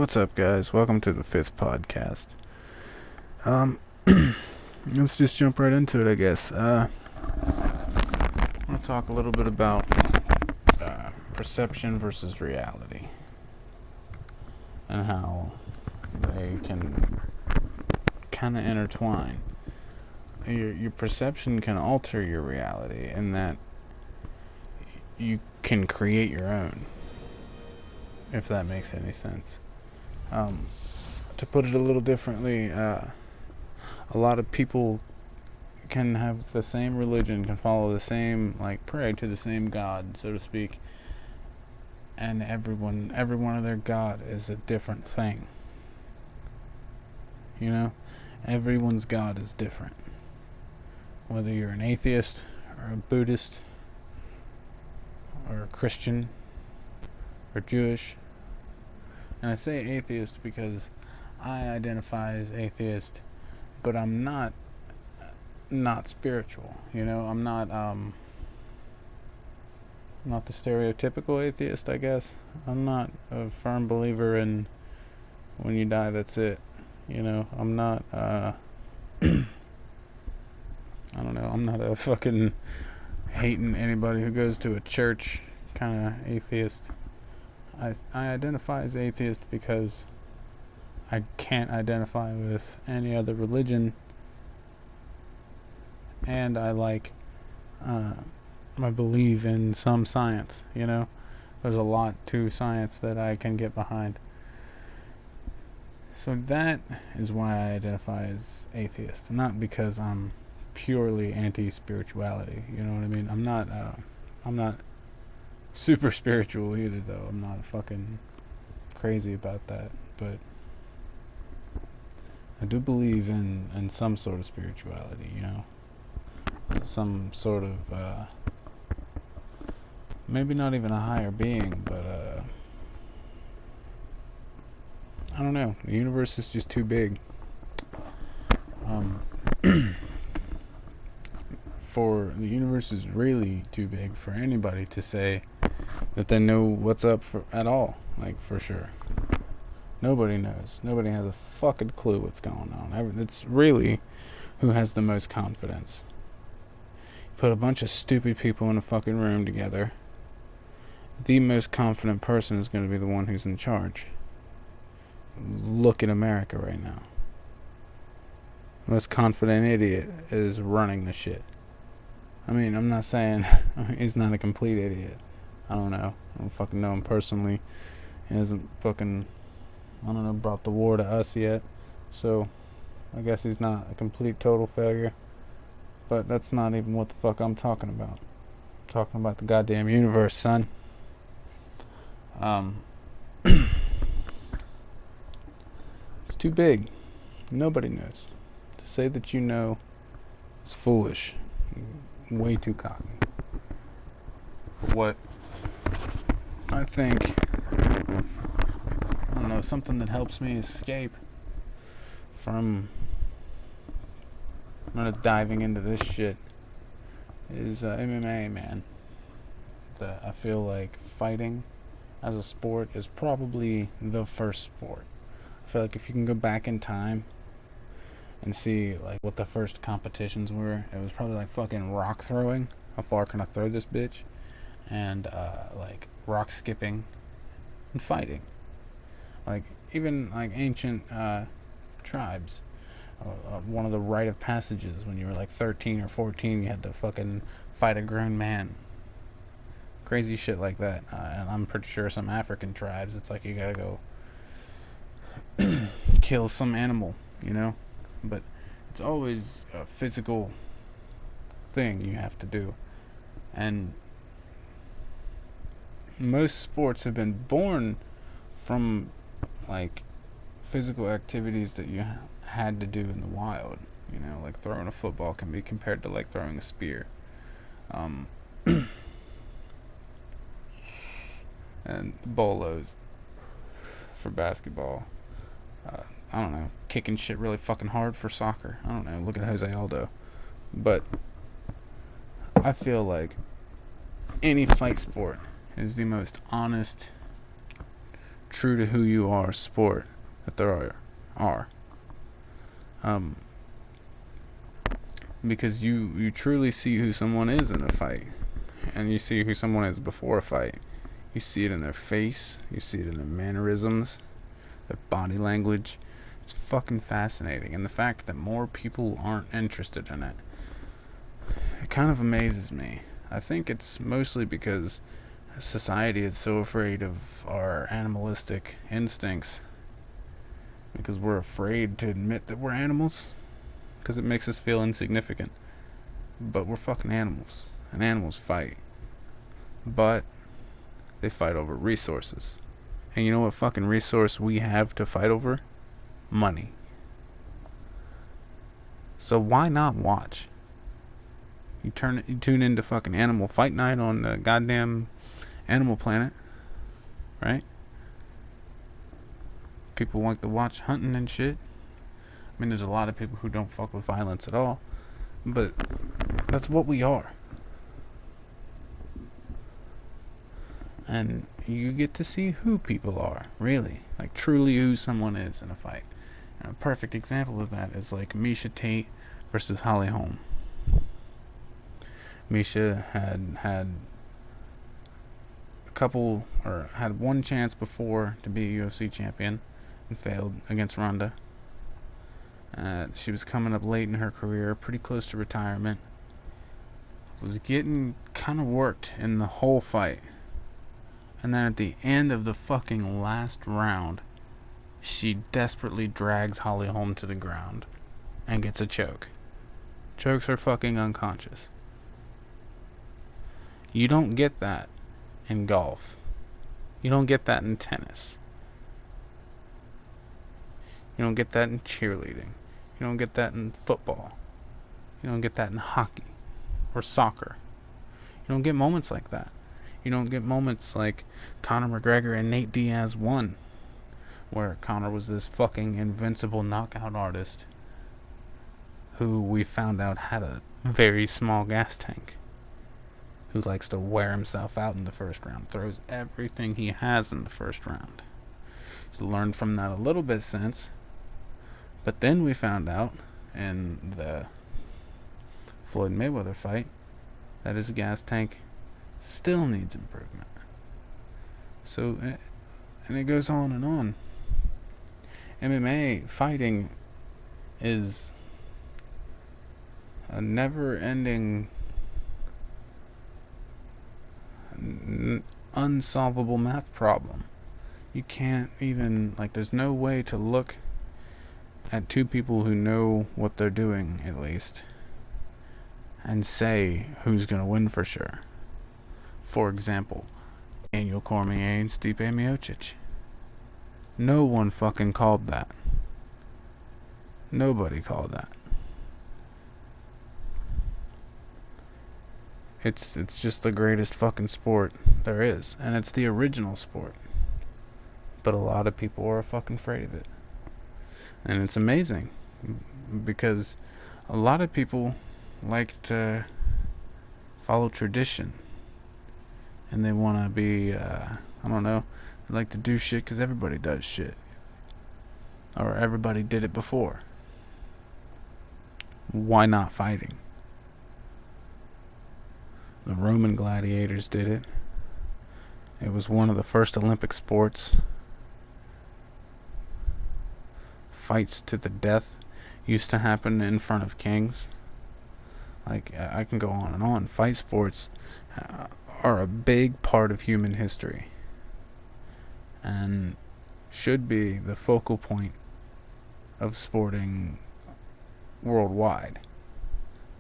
What's up, guys? Welcome to the 5th podcast. Um, let's just jump right into it, I guess. I want to talk a little bit about perception versus reality and how they can kind of intertwine. Your perception can alter your reality in that you can create your own, if that makes any sense. To put it a little differently, a lot of people can have the same religion, can follow the same, pray to the same God, so to speak, and every one of their God is a different thing. You know? Everyone's God is different. Whether you're an atheist, or a Buddhist, or a Christian, or Jewish. And I say atheist because I identify as atheist, but I'm not spiritual. I'm not the stereotypical atheist, I guess. I'm not a firm believer in when you die, that's it. I'm not I don't know, I'm not a fucking hating anybody who goes to a church kind of atheist. I identify as atheist because I can't identify with any other religion, and I believe in some science. There's a lot to science that I can get behind. So that is why I identify as atheist, not because I'm purely anti-spirituality. You know what I mean? I'm not super spiritual either, though. I'm not fucking crazy about that, but I do believe in some sort of spirituality, some sort of maybe not even a higher being, but I don't know, the universe is just too big for the universe is really too big for anybody to say that they know what's up at all, for sure. Nobody knows. Nobody has a fucking clue what's going on. It's really who has the most confidence. Put a bunch of stupid people in a fucking room together. The most confident person is going to be the one who's in charge. Look at America right now. The most confident idiot is running the shit. I mean, I'm not saying he's not a complete idiot. I don't know. I don't fucking know him personally. He hasn't fucking, brought the war to us yet. So, I guess he's not a complete total failure. But that's not even what the fuck I'm talking about. I'm talking about the goddamn universe, son. It's too big. Nobody knows. To say that you know is foolish. Way too cocky. What I think, something that helps me escape from diving into this shit is MMA, man. I feel like fighting as a sport is probably the first sport. I feel like if you can go back in time and see what the first competitions were, it was probably fucking rock throwing. How far can I throw this bitch? And rock skipping and fighting. Even ancient tribes. One of the rite of passages when you were 13 or 14, you had to fucking fight a grown man. Crazy shit like that. And I'm pretty sure some African tribes, it's you gotta go kill some animal, But it's always a physical thing you have to do. And most sports have been born from physical activities that you had to do in the wild. Throwing a football can be compared to throwing a spear. And bolos for basketball. I don't know, kicking shit really fucking hard for soccer. I don't know, look at Jose Aldo. But I feel like any fight sport is the most honest, true to who you are sport that there are. Um, because you truly see who someone is in a fight, and you see who someone is before a fight. You see it in their face, you see it in their mannerisms, their body language. It's fucking fascinating, and the fact that more people aren't interested in it, it kind of amazes me. I think it's mostly because society is so afraid of our animalistic instincts, because we're afraid to admit that we're animals, because it makes us feel insignificant. But we're fucking animals, and animals fight. But they fight over resources. And you know what fucking resource we have to fight over? Money. So why not watch? You tune into fucking Animal Fight Night on the goddamn Animal Planet, right? People like to watch hunting and shit. I mean, there's a lot of people who don't fuck with violence at all, but that's what we are. And you get to see who people are, really. Like, truly who someone is in a fight. And a perfect example of that is like Misha Tate versus Holly Holm. Misha had had one chance before to be a UFC champion and failed against Ronda. She was coming up late in her career, pretty close to retirement. Was getting kind of worked in the whole fight. And then at the end of the fucking last round, she desperately drags Holly Holm to the ground and gets a choke. Chokes her fucking unconscious. You don't get that in golf. You don't get that in tennis. You don't get that in cheerleading. You don't get that in football. You don't get that in hockey or soccer. You don't get moments like that. You don't get moments like Conor McGregor and Nate Diaz won, where Conor was this fucking invincible knockout artist who we found out had a very small gas tank, who likes to wear himself out in the first round, throws everything he has in the first round. He's learned from that a little bit since, but then we found out in the Floyd Mayweather fight that his gas tank still needs improvement. So, and it goes on and on. MMA fighting is a never-ending, unsolvable math problem. You can't even, like, there's no way to look at two people who know what they're doing, at least, and say who's gonna win for sure. For example, Daniel Cormier and Stipe Miocic. No one fucking called that. Nobody called that. It's just the greatest fucking sport there is, and it's the original sport. But a lot of people are fucking afraid of it. And it's amazing, because a lot of people like to follow tradition, and they want to be, I don't know, they like to do shit because everybody does shit, or everybody did it before. Why not fighting? The Roman gladiators did it. It was one of the first Olympic sports. Fights to the death used to happen in front of kings. Like, I can go on and on. Fight sports are a big part of human history, and should be the focal point of sporting worldwide.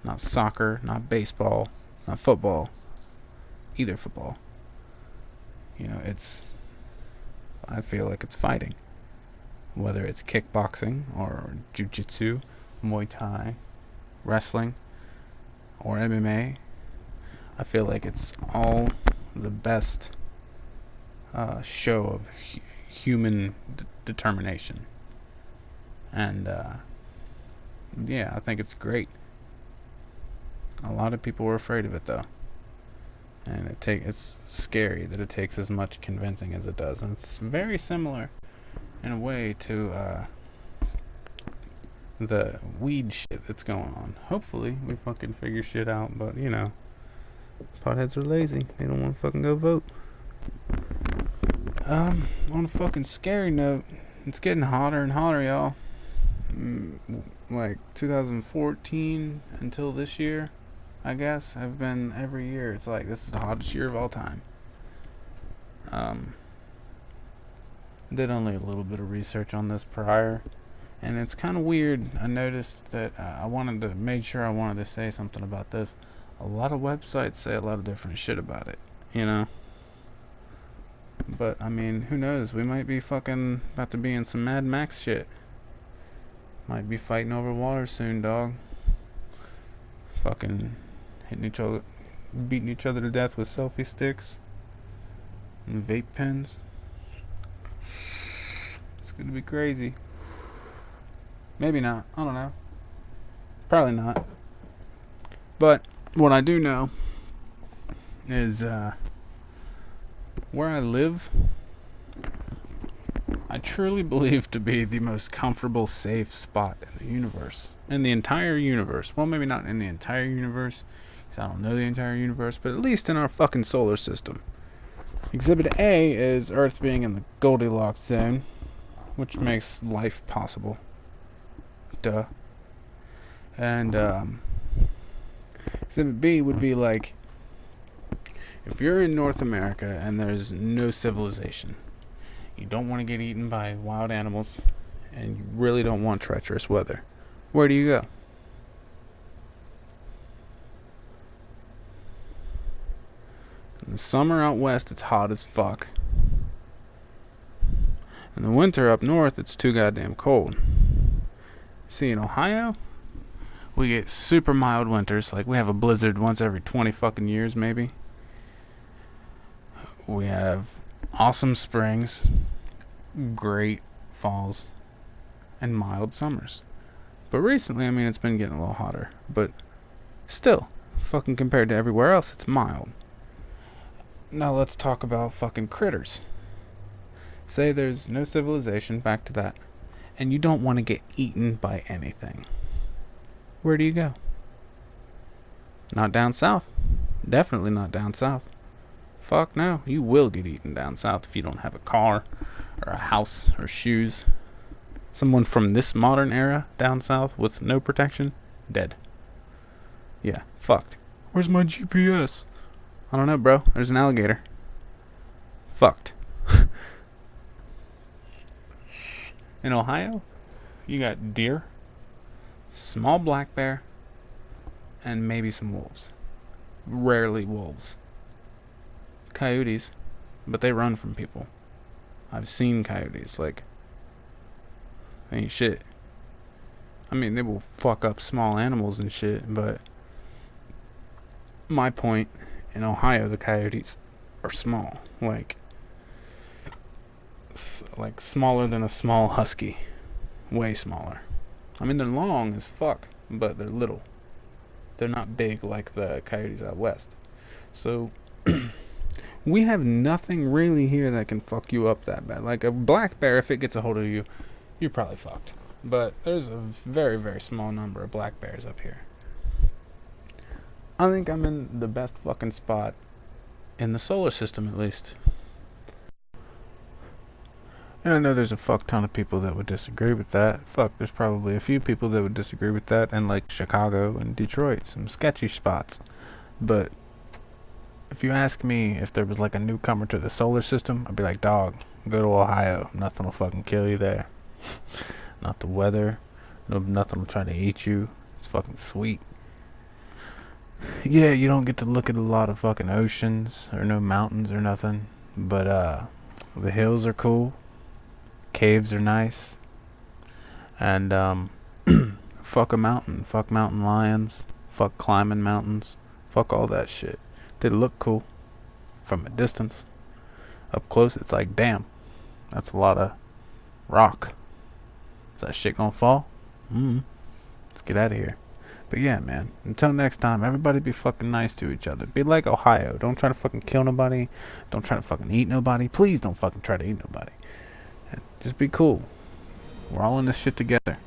Not soccer, not baseball, not football, either football. You know, I feel like it's fighting. Whether it's kickboxing or jiu-jitsu, Muay Thai, wrestling, or MMA, I feel like it's all the best show of human determination. And yeah, I think it's great. A lot of people are afraid of it, though. And it's scary that it takes as much convincing as it does. And it's very similar in a way to the weed shit that's going on. Hopefully we fucking figure shit out, but you know, potheads are lazy. They don't want to fucking go vote. On a fucking scary note, it's getting hotter and hotter, y'all. Like 2014 until this year, I guess, have been every year. It's like, this is the hottest year of all time. Did only a little bit of research on this prior, and it's kind of weird. I noticed that made sure I wanted to say something about this. A lot of websites say a lot of different shit about it, you know? But, I mean, who knows? We might be fucking about to be in some Mad Max shit. Might be fighting over water soon, dog. Fucking hitting each other, beating each other to death with selfie sticks and vape pens. It's gonna be crazy. Maybe not. I don't know. Probably not. But what I do know is where I live, I truly believe to be the most comfortable, safe spot in the universe. In the entire universe. Well, maybe not in the entire universe, because I don't know the entire universe, but at least in our fucking solar system. Exhibit A is Earth being in the Goldilocks zone, which makes life possible. Duh. And, Exhibit B would be like, if you're in North America and there's no civilization, you don't want to get eaten by wild animals, and you really don't want treacherous weather, where do you go? In the summer out west, it's hot as fuck. In the winter up north, it's too goddamn cold. See, in Ohio, we get super mild winters. Like, we have a blizzard once every 20 fucking years, maybe. We have awesome springs, great falls, and mild summers. But recently, I mean, it's been getting a little hotter. But still, fucking compared to everywhere else, it's mild. Now let's talk about fucking critters. Say there's no civilization, back to that, and you don't want to get eaten by anything. Where do you go? Not down south. Definitely not down south. Fuck no, you will get eaten down south if you don't have a car, or a house, or shoes. Someone from this modern era down south with no protection, dead. Yeah, fucked. Where's my GPS? I don't know, bro. There's an alligator. Fucked. In Ohio, you got deer, small black bear, and maybe some wolves. Rarely wolves. Coyotes, but they run from people. I've seen coyotes, like, ain't shit. I mean, they will fuck up small animals and shit, but my point, in Ohio, the coyotes are small, like smaller than a small husky, way smaller. I mean, they're long as fuck, but they're little. They're not big like the coyotes out west. So we have nothing really here that can fuck you up that bad. Like a black bear, if it gets a hold of you, you're probably fucked. But there's a very, very small number of black bears up here. I think I'm in the best fucking spot in the solar system, at least. And I know there's a fuck ton of people that would disagree with that. Fuck, there's probably a few people that would disagree with that, and like Chicago and Detroit, some sketchy spots. But if you ask me if there was like a newcomer to the solar system, I'd be like, dog, go to Ohio. Nothing will fucking kill you there. Not the weather. No, nothing will try to eat you. It's fucking sweet. Yeah, you don't get to look at a lot of fucking oceans or no mountains or nothing. But the hills are cool. Caves are nice. And fuck a mountain. Fuck mountain lions. Fuck climbing mountains. Fuck all that shit. They look cool from a distance. Up close, it's like, damn, that's a lot of rock. Is that shit gonna fall? Let's get out of here. But But yeah, man, until next time, everybody be fucking nice to each other. Be like Ohio. Don't try to fucking kill nobody. Don't try to fucking eat nobody. Please don't fucking try to eat nobody. Just be cool. We're all in this shit together.